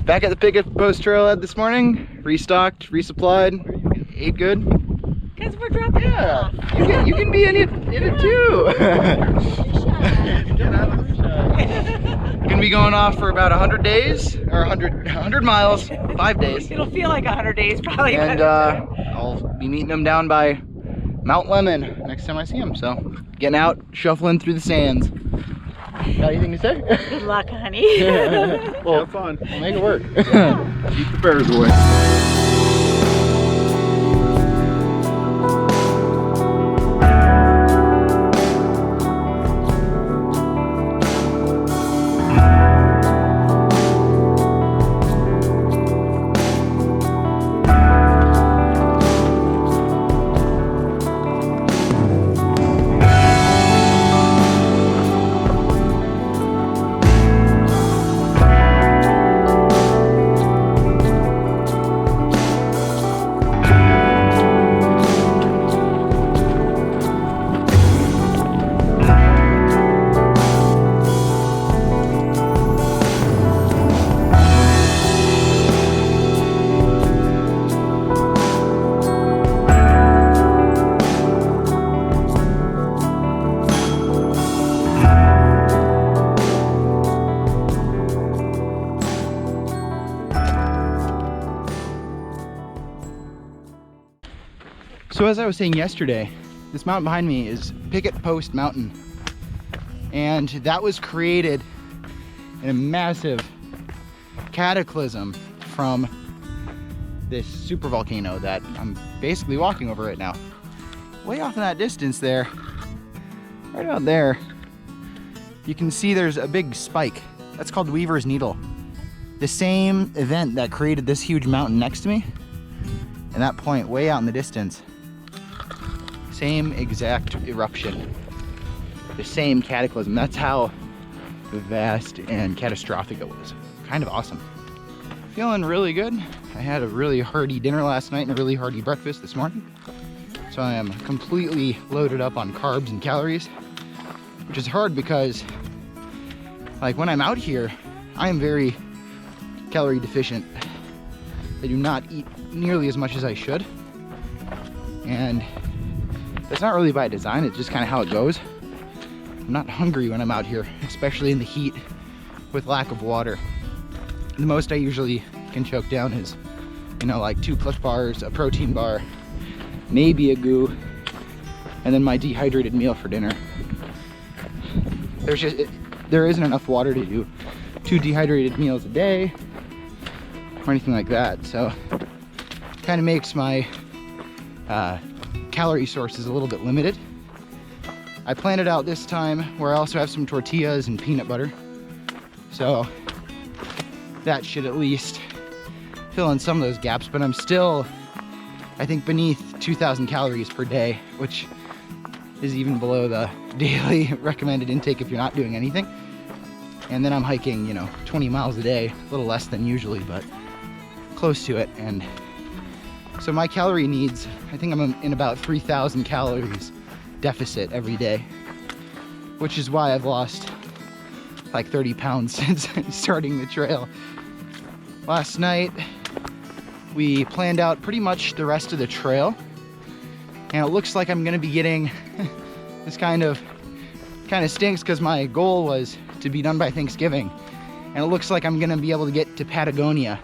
Back at the Picket Post Trailhead this morning. Restocked, resupplied, ate good. Because we're dropping off. You can be in it too. Gonna be going off for about 100 days, or 100 miles, 5 days. It'll feel like 100 days probably. And I'll be meeting them down by Mount Lemon next time I see him. So getting out, shuffling through the sands. Got anything to say? Good luck, honey. Well, have fun. We'll make it work. Keep the bears away. So as I was saying yesterday, this mountain behind me is Picket Post Mountain, and that was created in a massive cataclysm from this supervolcano that I'm basically walking over right now. Way off in that distance there, right out there, you can see there's a big spike. That's called Weaver's Needle. The same event that created this huge mountain next to me, and that point way out in the distance. Same exact eruption, the same cataclysm. That's how vast and catastrophic it was. Kind of awesome. Feeling really good. I had a really hearty dinner last night and a really hearty breakfast this morning. So I am completely loaded up on carbs and calories, which is hard because like when I'm out here, I am very calorie deficient. I do not eat nearly as much as I should. And that's not really by design, it's just kind of how it goes. I'm not hungry when I'm out here, especially in the heat with lack of water. The most I usually can choke down is, you know, like 2 Clif Bars, a protein bar, maybe a goo, and then my dehydrated meal for dinner. There isn't enough water to do 2 dehydrated meals a day or anything like that, so kind of makes my calorie sources a little bit limited. I planned it out this time where I also have some tortillas and peanut butter, so that should at least fill in some of those gaps, but I'm still, I think, beneath 2,000 calories per day, which is even below the daily recommended intake if you're not doing anything. And then I'm hiking, you know, 20 miles a day, a little less than usually, but close to it. And so my calorie needs, I think I'm in about 3,000 calories deficit every day, which is why I've lost like 30 pounds since starting the trail. Last night, we planned out pretty much the rest of the trail, and it looks like I'm gonna be getting this kind of stinks because my goal was to be done by Thanksgiving, and it looks like I'm gonna be able to get to Patagonia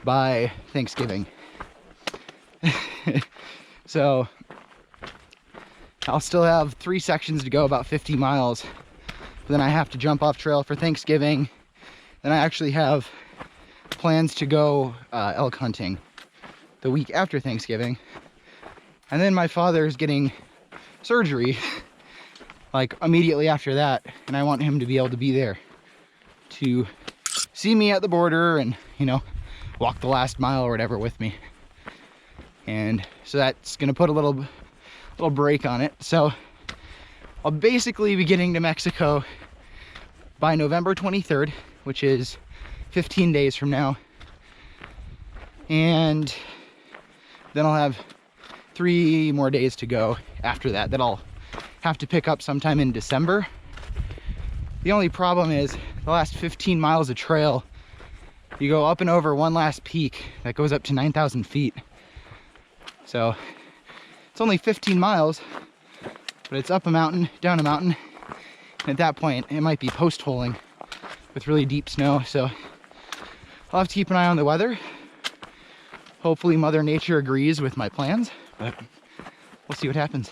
by Thanksgiving. So I'll still have 3 sections to go, about 50 miles. But then I have to jump off trail for Thanksgiving. Then I actually have plans to go elk hunting the week after Thanksgiving. And then my father is getting surgery like immediately after that, and I want him to be able to be there to see me at the border and, you know, walk the last mile or whatever with me. And so that's gonna put a little break on it. So I'll basically be getting to Mexico by November 23rd, which is 15 days from now. And then I'll have 3 more days to go after that I'll have to pick up sometime in December. The only problem is the last 15 miles of trail you go up and over one last peak that goes up to 9,000 feet. So it's only 15 miles, but it's up a mountain, down a mountain. And at that point, it might be post-holing with really deep snow. So I'll have to keep an eye on the weather. Hopefully Mother Nature agrees with my plans, but we'll see what happens.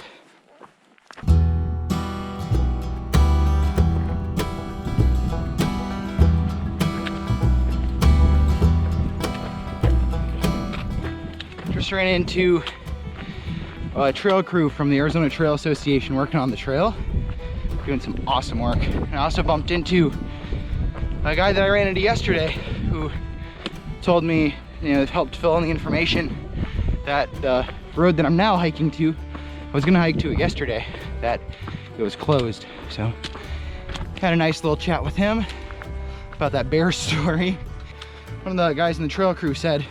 Just ran into a trail crew from the Arizona Trail Association working on the trail, doing some awesome work. And I also bumped into a guy that I ran into yesterday who told me, you know, helped fill in the information that the road that I'm now hiking to, I was gonna hike to it yesterday, that it was closed. So had a nice little chat with him about that bear story. One of the guys in the trail crew said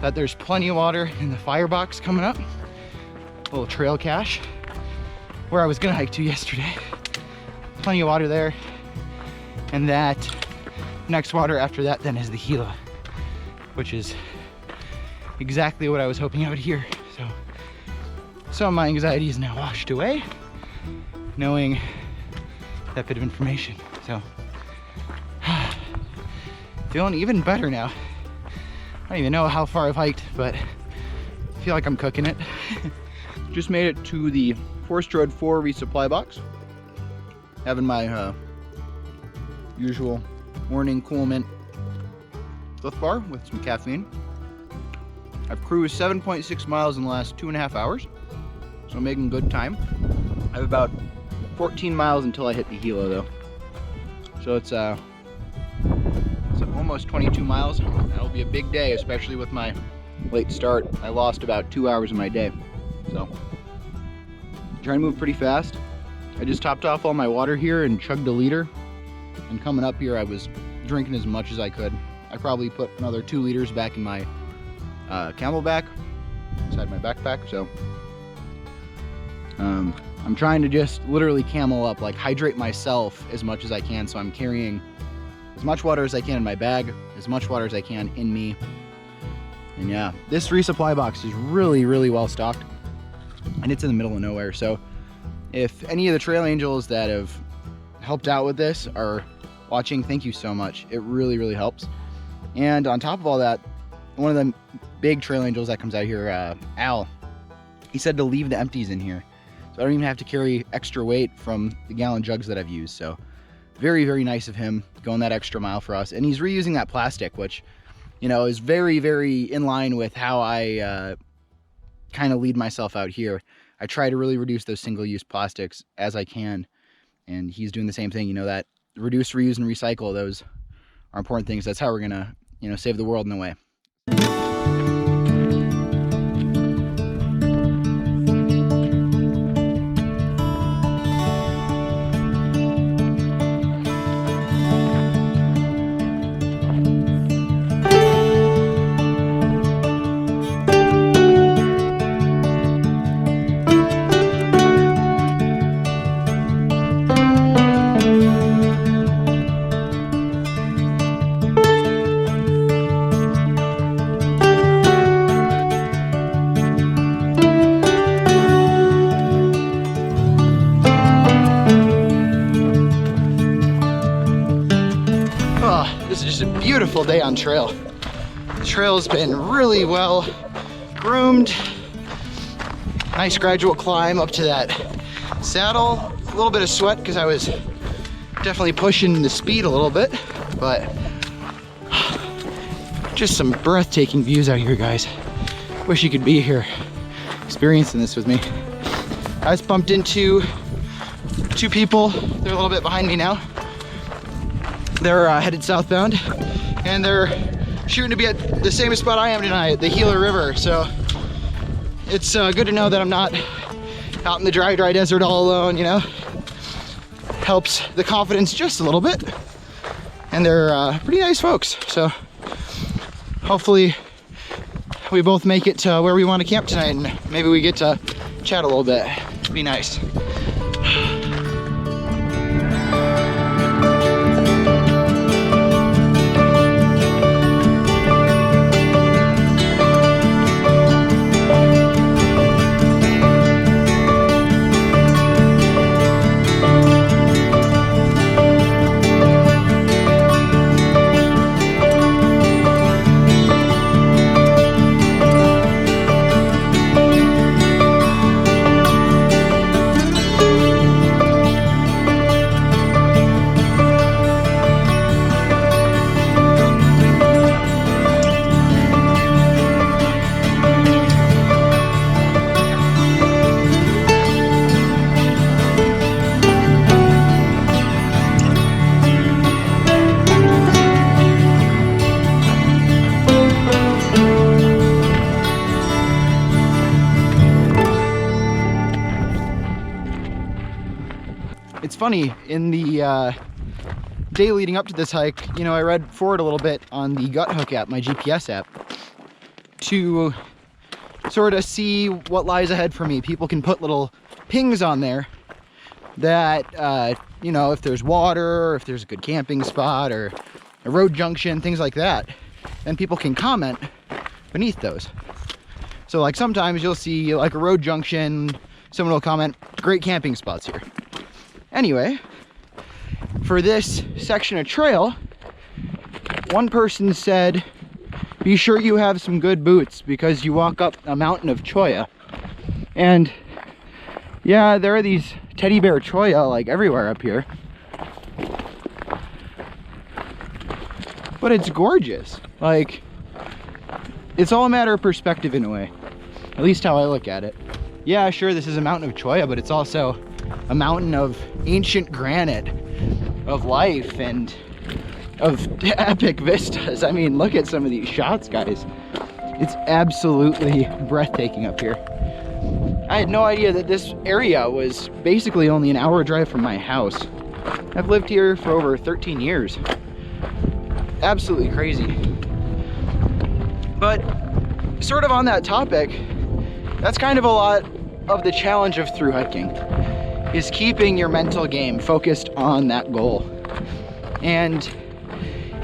that there's plenty of water in the firebox coming up, a little trail cache, where I was gonna hike to yesterday. Plenty of water there, and that next water after that then is the Gila, which is exactly what I was hoping I would hear. So some of my anxiety is now washed away, knowing that bit of information. So feeling even better now. I don't even know how far I've hiked, but I feel like I'm cooking it. Just made it to the Forest Road 4 resupply box. Having my usual morning Cool Mint Cliff Bar with some caffeine. I've cruised 7.6 miles in the last 2.5 hours, so I'm making good time. I have about 14 miles until I hit the Gila though. So it's almost 22 miles. That'll be a big day, especially with my late start. I lost about 2 hours of my day. So trying to move pretty fast. I just topped off all my water here and chugged a liter. And coming up here, I was drinking as much as I could. I probably put another 2 liters back in my camelback, inside my backpack. So I'm trying to just literally camel up, like hydrate myself as much as I can. So I'm carrying as much water as I can in my bag, as much water as I can in me. And yeah, this resupply box is really, really well stocked, and it's in the middle of nowhere. So if any of the trail angels that have helped out with this are watching, thank you so much. It really, really helps. And on top of all that, one of the big trail angels that comes out here, Al, he said to leave the empties in here, so I don't even have to carry extra weight from the gallon jugs that I've used. So very, very nice of him going that extra mile for us. And he's reusing that plastic, which, you know, is very, very in line with how I kind of lead myself out here. I try to really reduce those single-use plastics as I can. And he's doing the same thing, you know, that reduce, reuse, and recycle, those are important things. That's how we're gonna, you know, save the world in a way. This is just a beautiful day on trail. The trail's been really well groomed. Nice gradual climb up to that saddle. A little bit of sweat because I was definitely pushing the speed a little bit, but just some breathtaking views out here, guys. Wish you could be here experiencing this with me. I just bumped into 2 people. They're a little bit behind me now. They're headed southbound, and they're shooting to be at the same spot I am tonight, the Gila River. So it's good to know that I'm not out in the dry desert all alone, you know. Helps the confidence just a little bit. And they're pretty nice folks. So hopefully we both make it to where we want to camp tonight, and maybe we get to chat a little bit. It'd be nice. it's funny, in the day leading up to this hike, you know, I read forward a little bit on the Gut Hook app, my GPS app, to sort of see what lies ahead for me. People can put little pings on there that, you know, if there's water, or if there's a good camping spot, or a road junction, things like that, then people can comment beneath those. So like sometimes you'll see like a road junction, someone will comment, great camping spots here. Anyway, for this section of trail, one person said, be sure you have some good boots because you walk up a mountain of cholla. And yeah, there are these teddy bear cholla like everywhere up here. But it's gorgeous. Like, it's all a matter of perspective in a way. At least how I look at it. Yeah, sure, this is a mountain of cholla, but it's also a mountain of ancient granite, of life, and of epic vistas. I mean, look at some of these shots, guys. It's absolutely breathtaking up here. I had no idea that this area was basically only an hour drive from my house. I've lived here for over 13 years. Absolutely crazy. But sort of on that topic, that's kind of a lot of the challenge of through hiking, is keeping your mental game focused on that goal. And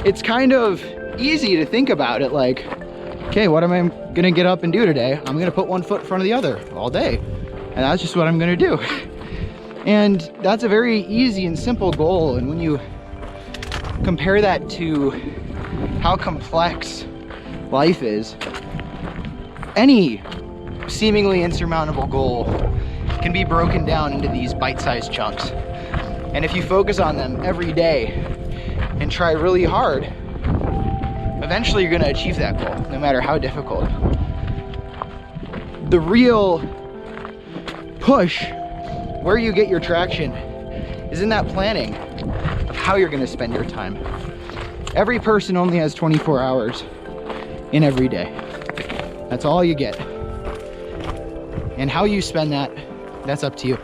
it's kind of easy to think about it like, okay, what am I gonna get up and do today? I'm gonna put one foot in front of the other all day. And that's just what I'm gonna do. And that's a very easy and simple goal. And when you compare that to how complex life is, any seemingly insurmountable goal can be broken down into these bite-sized chunks. And if you focus on them every day and try really hard, eventually you're going to achieve that goal, no matter how difficult. The real push, where you get your traction, is in that planning of how you're going to spend your time. Every person only has 24 hours in every day. That's all you get. And how you spend that, that's up to you.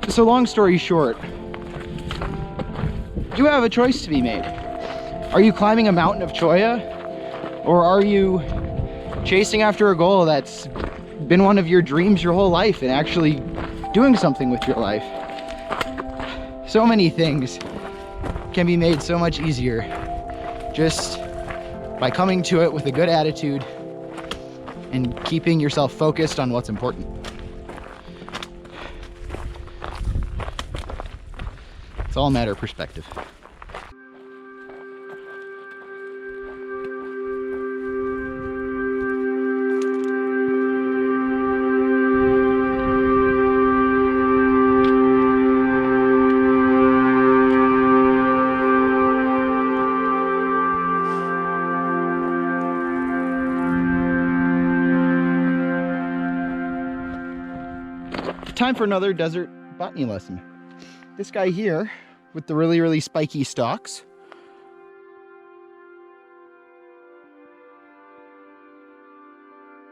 So long story short, you have a choice to be made. Are you climbing a mountain of cholla, or are you chasing after a goal that's been one of your dreams your whole life and actually doing something with your life? So many things can be made so much easier just by coming to it with a good attitude and keeping yourself focused on what's important. It's all a matter of perspective. Time for another desert botany lesson. This guy here with the really spiky stalks.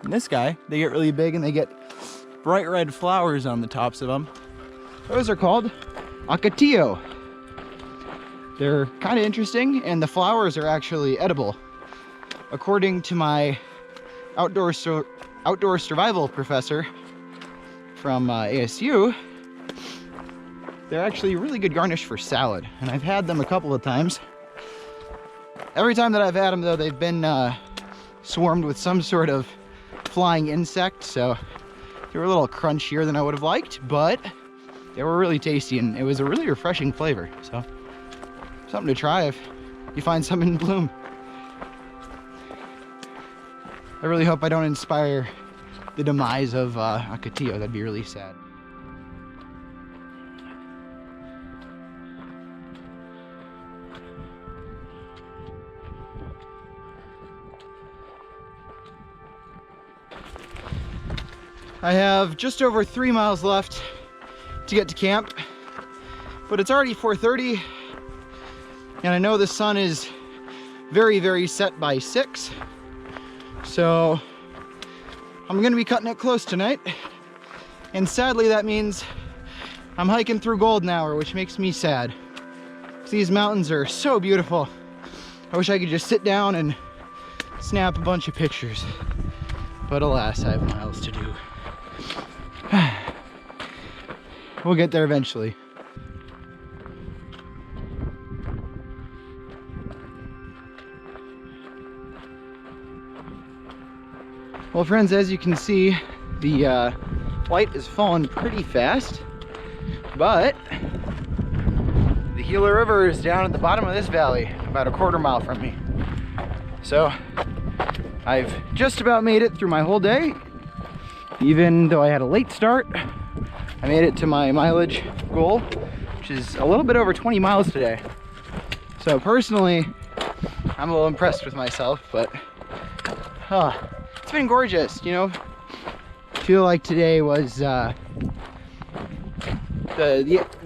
And this guy, they get really big and they get bright red flowers on the tops of them. Those are called Ocotillo. They're kind of interesting, and the flowers are actually edible. According to my outdoor survival professor from ASU, they're actually a really good garnish for salad, and I've had them a couple of times. Every time that I've had them, though, they've been swarmed with some sort of flying insect, so they were a little crunchier than I would have liked, but they were really tasty, and it was a really refreshing flavor. So something to try if you find some in bloom. I really hope I don't inspire the demise of Ocotillo. That'd be really sad. I have just over 3 miles left to get to camp, but it's already 4:30, and I know the sun is very, very set by 6, so I'm gonna be cutting it close tonight. And sadly, that means I'm hiking through golden hour, which makes me sad. These mountains are so beautiful. I wish I could just sit down and snap a bunch of pictures, but alas, I have miles to do. We'll get there eventually. Well, friends, as you can see, the light is falling pretty fast, but the Gila River is down at the bottom of this valley, about a quarter mile from me. So I've just about made it through my whole day. Even though I had a late start, I made it to my mileage goal, which is a little bit over 20 miles today. So personally, I'm a little impressed with myself, but it's been gorgeous, you know. I feel like today was the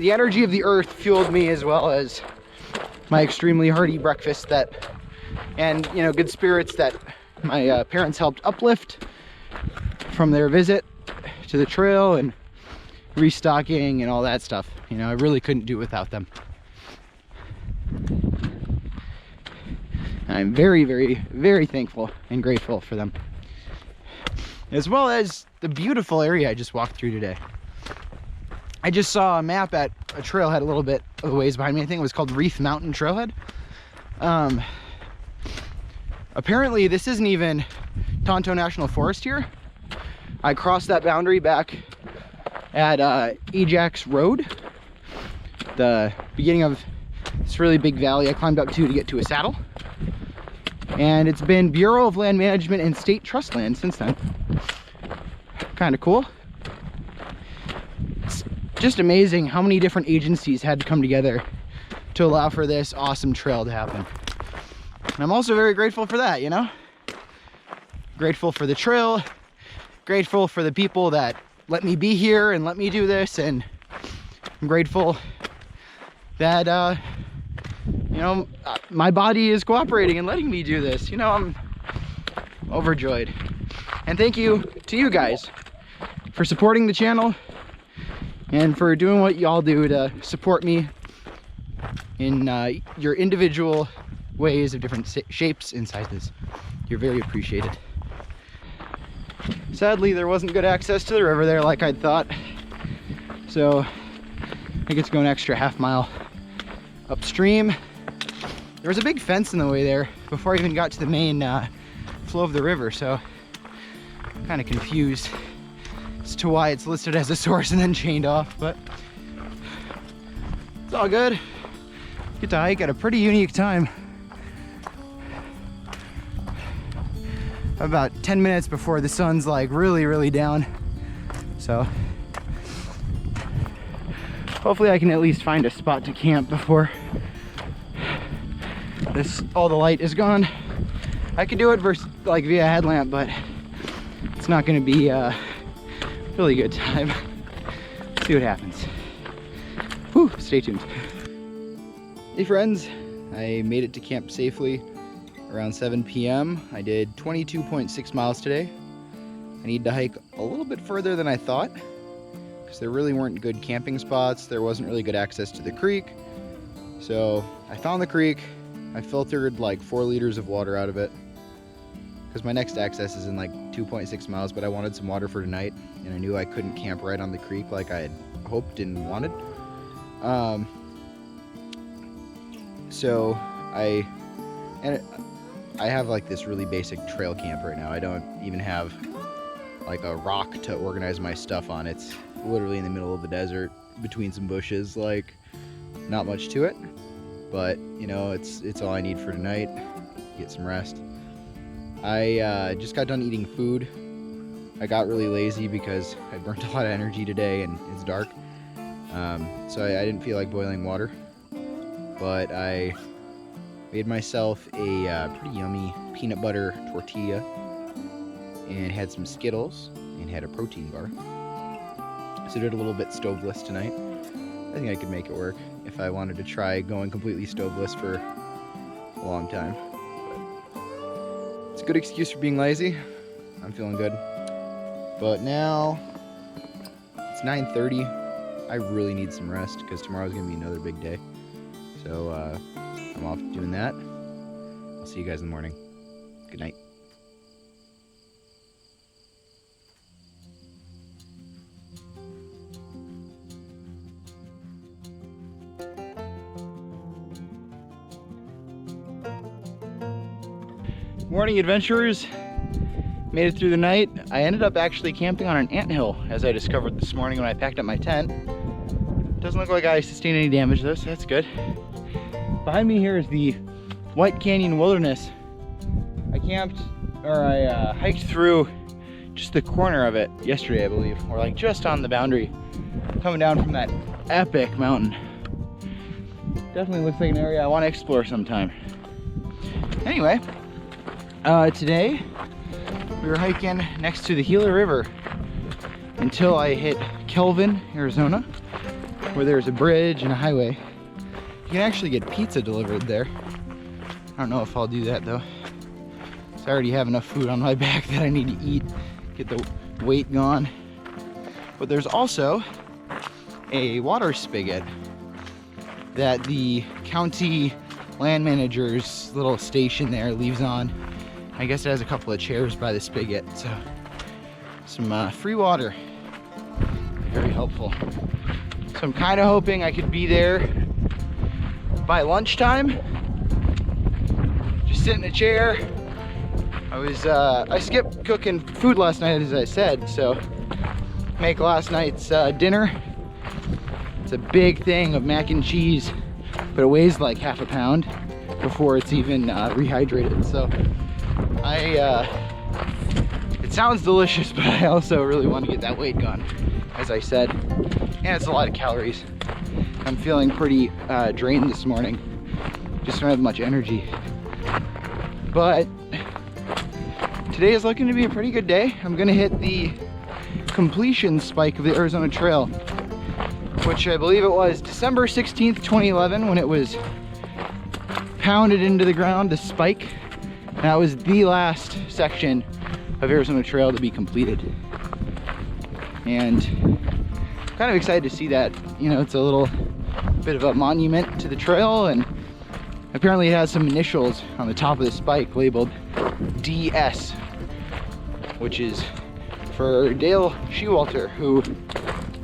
energy of the earth fueled me, as well as my extremely hearty breakfast and you know, good spirits that my parents helped uplift from their visit to the trail and restocking and all that stuff. You know, I really couldn't do without them. And I'm very, very, very thankful and grateful for them, as well as the beautiful area I just walked through today. I just saw a map at a trailhead a little bit of a ways behind me. I think it was called Reef Mountain Trailhead. Apparently this isn't even Tonto National Forest here. I crossed that boundary back at Ajax Road, the beginning of this really big valley I climbed up to get to a saddle. And it's been Bureau of Land Management and State Trust land since then. Kind of cool. It's just amazing how many different agencies had to come together to allow for this awesome trail to happen. And I'm also very grateful for that, you know? Grateful for the trail, grateful for the people that let me be here and let me do this, and I'm grateful that you know, my body is cooperating and letting me do this. You know, I'm overjoyed. And thank you to you guys for supporting the channel and for doing what y'all do to support me in your individual ways of different shapes and sizes. You're very appreciated. Sadly, there wasn't good access to the river there like I'd thought, so I get to go an extra half mile upstream. There was a big fence in the way there before I even got to the main flow of the river, so I'm kind of confused as to why it's listed as a source and then chained off, but it's all good. Get to hike at a pretty unique time. About 10 minutes before the sun's like really down, so hopefully I can at least find a spot to camp before all the light is gone. I could do it like via headlamp, but it's not going to be a really good time. Let's see what happens. Whew, stay tuned. Hey friends, I made it to camp safely around 7 p.m. I did 22.6 miles today. I need to hike a little bit further than I thought because there really weren't good camping spots. There wasn't really good access to the creek. So I found the creek. I filtered like 4 liters of water out of it because my next access is in like 2.6 miles, but I wanted some water for tonight and I knew I couldn't camp right on the creek like I had hoped and wanted. So I have like this really basic trail camp right now. I don't even have like a rock to organize my stuff on. It's literally in the middle of the desert between some bushes, like not much to it, but you know, it's all I need for tonight. Get some rest. I just got done eating food. I got really lazy because I burnt a lot of energy today and it's dark. So I didn't feel like boiling water, but I made myself a pretty yummy peanut butter tortilla and had some Skittles and had a protein bar. So did a little bit stoveless tonight. I think I could make it work if I wanted to try going completely stoveless for a long time. But it's a good excuse for being lazy. I'm feeling good. But now it's 9:30. I really need some rest because tomorrow's gonna be another big day. So I'm off doing that. I'll see you guys in the morning. Good night. Morning, adventurers. Made it through the night. I ended up actually camping on an anthill, as I discovered this morning when I packed up my tent. Doesn't look like I sustained any damage though, so that's good. Behind me here is the White Canyon Wilderness. I hiked through just the corner of it yesterday, I believe, or like just on the boundary, coming down from that epic mountain. Definitely looks like an area I want to explore sometime. Anyway, today we were hiking next to the Gila River until I hit Kelvin, Arizona, where there's a bridge and a highway. You can actually get pizza delivered there. I don't know if I'll do that though. So I already have enough food on my back that I need to eat, get the weight gone. But there's also a water spigot that the county land manager's little station there leaves on. I guess it has a couple of chairs by the spigot, so some free water. Very helpful. So I'm kind of hoping I could be there by lunchtime. Just sit in a chair. I skipped cooking food last night, as I said, so make last night's dinner. It's a big thing of mac and cheese, but it weighs like half a pound before it's even rehydrated. So it sounds delicious, but I also really want to get that weight gone, as I said, and it's a lot of calories. I'm feeling pretty drained this morning. Just don't have much energy. But today is looking to be a pretty good day. I'm gonna hit the completion spike of the Arizona Trail, which I believe it was December 16th, 2011, when it was pounded into the ground, the spike. That was the last section of Arizona Trail to be completed. And I'm kind of excited to see that. You know, it's a little bit of a monument to the trail, and apparently it has some initials on the top of the spike labeled DS, which is for Dale Shewalter, who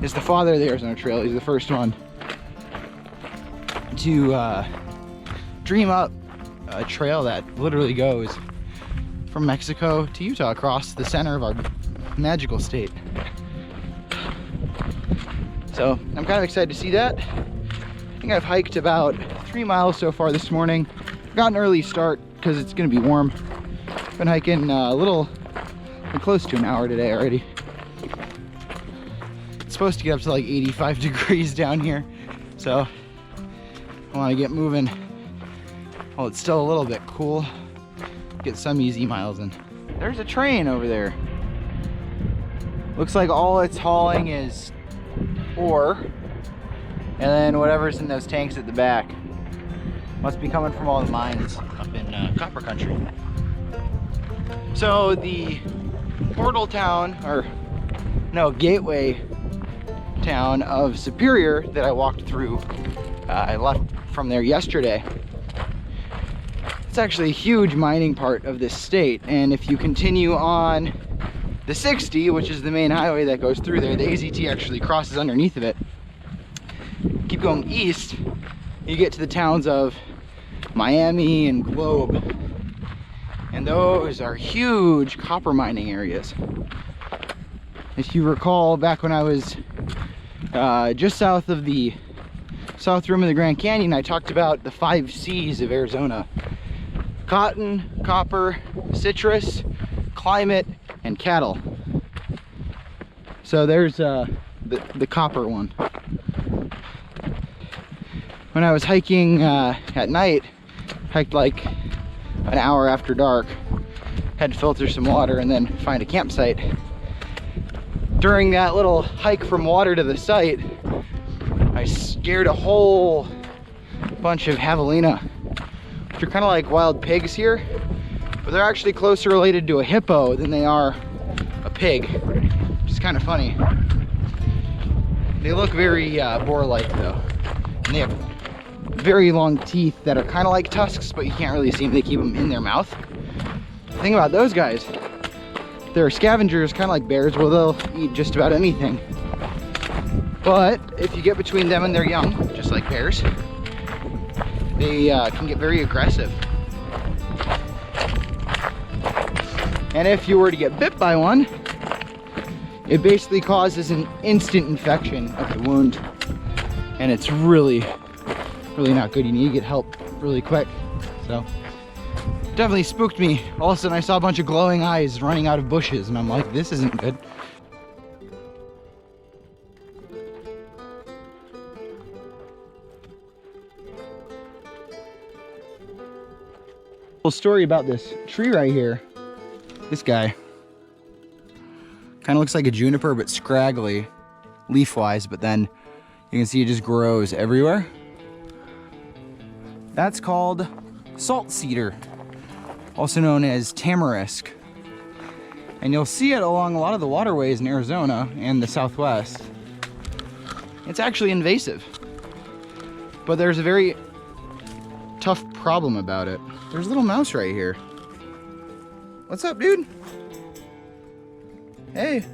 is the father of the Arizona Trail. He's the first one to dream up a trail that literally goes from Mexico to Utah across the center of our magical state. So I'm kind of excited to see that. I think I've hiked about 3 miles so far this morning. Got an early start because it's going to be warm. Been hiking close to an hour today already. It's supposed to get up to like 85 degrees down here, so I want to get moving while it's still a little bit cool. Get some easy miles in. There's a train over there. Looks like all it's hauling is ore, and then whatever's in those tanks at the back must be coming from all the mines up in copper country. So the portal town, or no, gateway town of Superior that I walked through, I left from there yesterday. It's actually a huge mining part of this state, and if you continue on the 60, which is the main highway that goes through there, the AZT actually crosses underneath of it. Keep going east, you get to the towns of Miami and Globe, and those are huge copper mining areas. If you recall, back when I was just south of the south rim of the Grand Canyon, I talked about the 5 C's of Arizona: cotton, copper, citrus, climate, and cattle. So there's the copper one. When I was hiking at night, hiked like an hour after dark, had to filter some water and then find a campsite. during that little hike from water to the site, I scared a whole bunch of javelina, which are kind of like wild pigs here, but they're actually closer related to a hippo than they are a pig, which is kind of funny. They look very boar-like though, and they have very long teeth that are kind of like tusks, but you can't really see them. They keep them in their mouth. The thing about those guys, they're scavengers, kind of like bears. Well, they'll eat just about anything. But if you get between them and their young, just like bears, they can get very aggressive. And if you were to get bit by one, it basically causes an instant infection of the wound. And it's really not good. You need to get help really quick. So definitely spooked me. All of a sudden I saw a bunch of glowing eyes running out of bushes and I'm like, this isn't good. Little story about this tree right here. This guy kind of looks like a juniper, but scraggly leaf wise, but then you can see it just grows everywhere. That's called salt cedar, also known as tamarisk. And you'll see it along a lot of the waterways in Arizona and the Southwest. It's actually invasive, but there's a very tough problem about it. There's a little mouse right here. What's up, dude? Hey.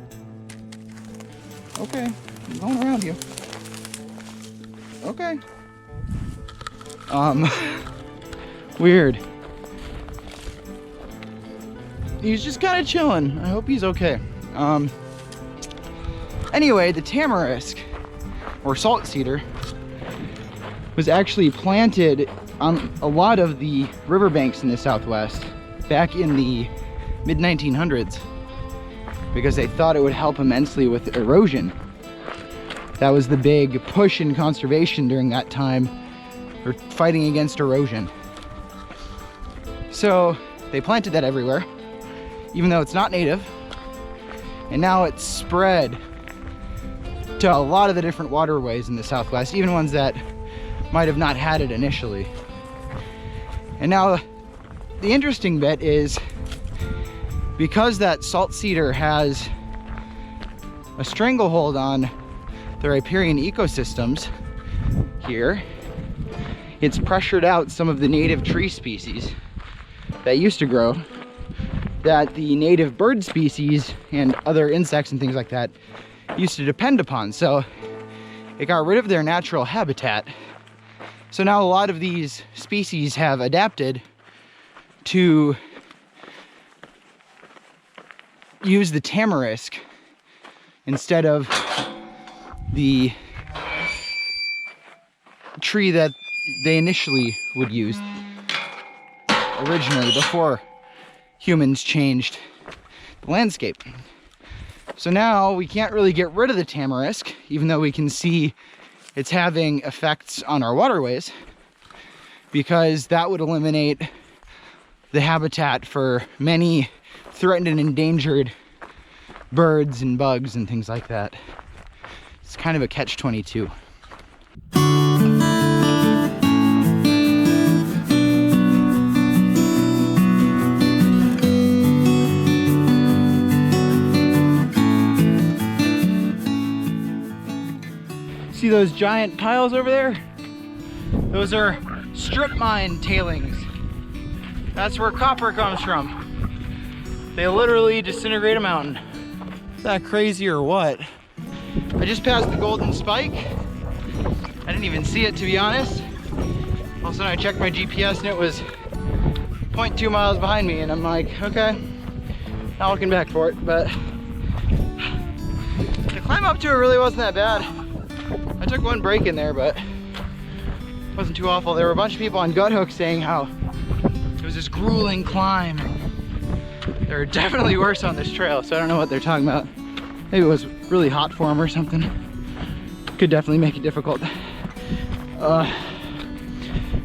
Okay, I'm going around you. Okay. Weird. He's just kind of chilling. I hope he's okay. Anyway, the tamarisk, or salt cedar, was actually planted on a lot of the riverbanks in the Southwest back in the mid-1900s because they thought it would help immensely with erosion. That was the big push in conservation during that time, for fighting against erosion. So they planted that everywhere, even though it's not native, and now it's spread to a lot of the different waterways in the Southwest, even ones that might have not had it initially. And now the interesting bit is, because that salt cedar has a stranglehold on the riparian ecosystems here, it's pressured out some of the native tree species that used to grow, that the native bird species and other insects and things like that used to depend upon. So it got rid of their natural habitat. So now a lot of these species have adapted to use the tamarisk instead of the tree that they initially would use originally, before humans changed the landscape. So now we can't really get rid of the tamarisk, even though we can see it's having effects on our waterways, because that would eliminate the habitat for many threatened and endangered birds and bugs and things like that. It's kind of a catch-22. See those giant piles over there? Those are strip mine tailings. That's where copper comes from. They literally disintegrate a mountain. Is that crazy or what? I just passed the golden spike. I didn't even see it, to be honest. All of a sudden I checked my GPS and it was 0.2 miles behind me, and I'm like, okay, not looking back for it. But the climb up to it really wasn't that bad. I took one break in there, but it wasn't too awful. There were a bunch of people on gut hooks saying how it was this grueling climb. There are definitely worse on this trail, so I don't know what they're talking about. Maybe it was really hot for them or something. Could definitely make it difficult. About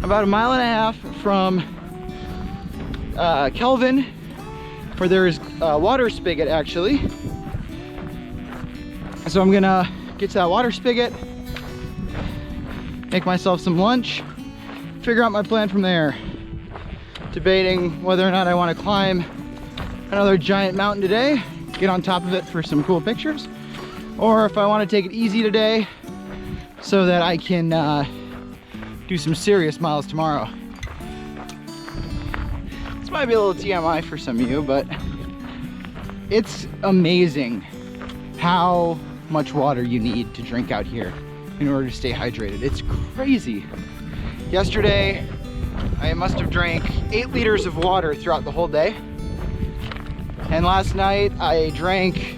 1.5 miles from Kelvin, where there's a water spigot actually. So I'm gonna get to that water spigot, make myself some lunch, figure out my plan from there. Debating whether or not I want to climb another giant mountain today, get on top of it for some cool pictures, or if I want to take it easy today so that I can do some serious miles tomorrow. This might be a little TMI for some of you, but it's amazing how much water you need to drink out here in order to stay hydrated. It's crazy. Yesterday, I must have drank 8 liters of water throughout the whole day. And last night, I drank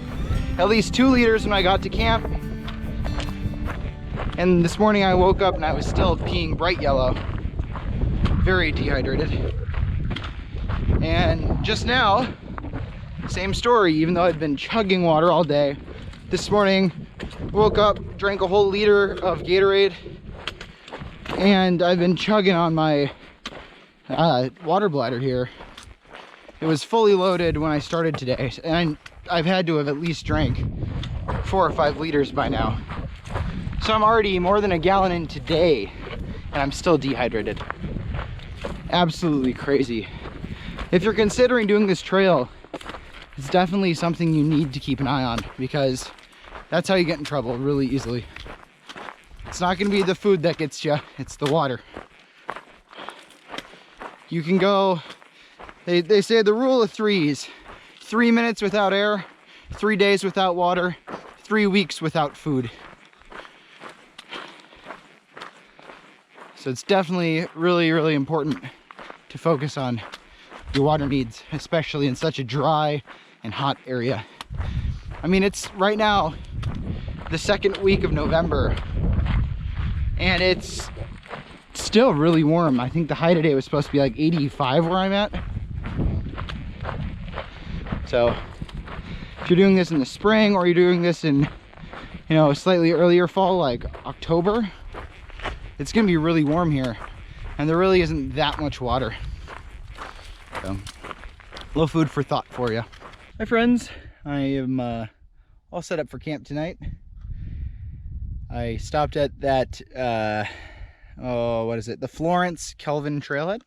at least 2 liters when I got to camp. And this morning I woke up and I was still peeing bright yellow. Very dehydrated. And just now, same story, even though I'd been chugging water all day. This morning, woke up, drank a whole liter of Gatorade, and I've been chugging on my water bladder here. It was fully loaded when I started today, and I've had to have at least drank 4 or 5 liters by now. So I'm already more than a gallon in today, and I'm still dehydrated. Absolutely crazy. If you're considering doing this trail, it's definitely something you need to keep an eye on, because that's how you get in trouble really easily. It's not going to be the food that gets you, it's the water. You can go, they say the rule of 3s. 3 minutes without air, 3 days without water, 3 weeks without food. So it's definitely really, really important to focus on your water needs, especially in such a dry and hot area. I mean, it's right now the 2nd week of November, and it's still really warm. I think the high today was supposed to be like 85 where I'm at. So if you're doing this in the spring, or you're doing this in, you know, a slightly earlier fall like October, it's gonna be really warm here, and there really isn't that much water. So a little food for thought for you. Hi friends, I am all set up for camp tonight. I stopped at that what is it, the Florence Kelvin trailhead.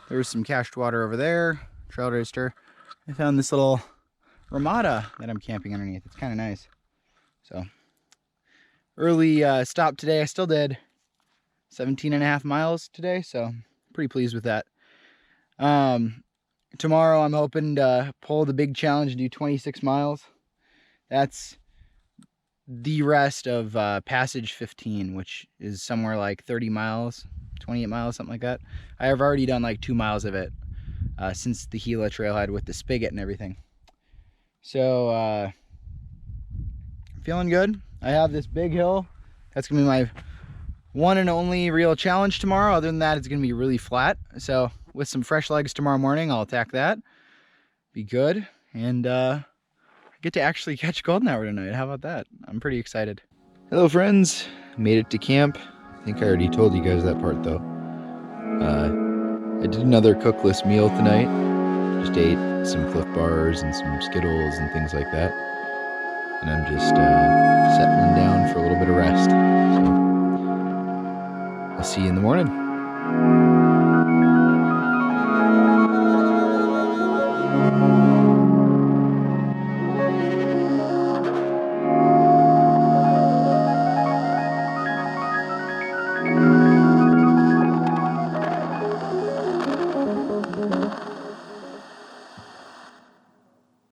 There's some cached water over there, trail register. I found this little ramada that I'm camping underneath. It's kind of nice. So early stop today. I still did 17.5 miles today, so pretty pleased with that. Tomorrow I'm hoping to pull the big challenge and do 26 miles. That's the rest of Passage 15, which is somewhere like 30 miles, 28 miles, something like that. I have already done like 2 miles of it since the Gila trailhead with the spigot and everything. So feeling good. I have this big hill. That's gonna be my one and only real challenge tomorrow. Other than that, it's gonna be really flat. So with some fresh legs tomorrow morning, I'll attack that. Be good. And I get to actually catch golden hour tonight. How about that? I'm pretty excited. Hello friends, made it to camp. I think I already told you guys that part though. I did another cookless meal tonight. Just ate some Cliff Bars and some Skittles and things like that. And I'm just settling down for a little bit of rest. So I'll see you in the morning.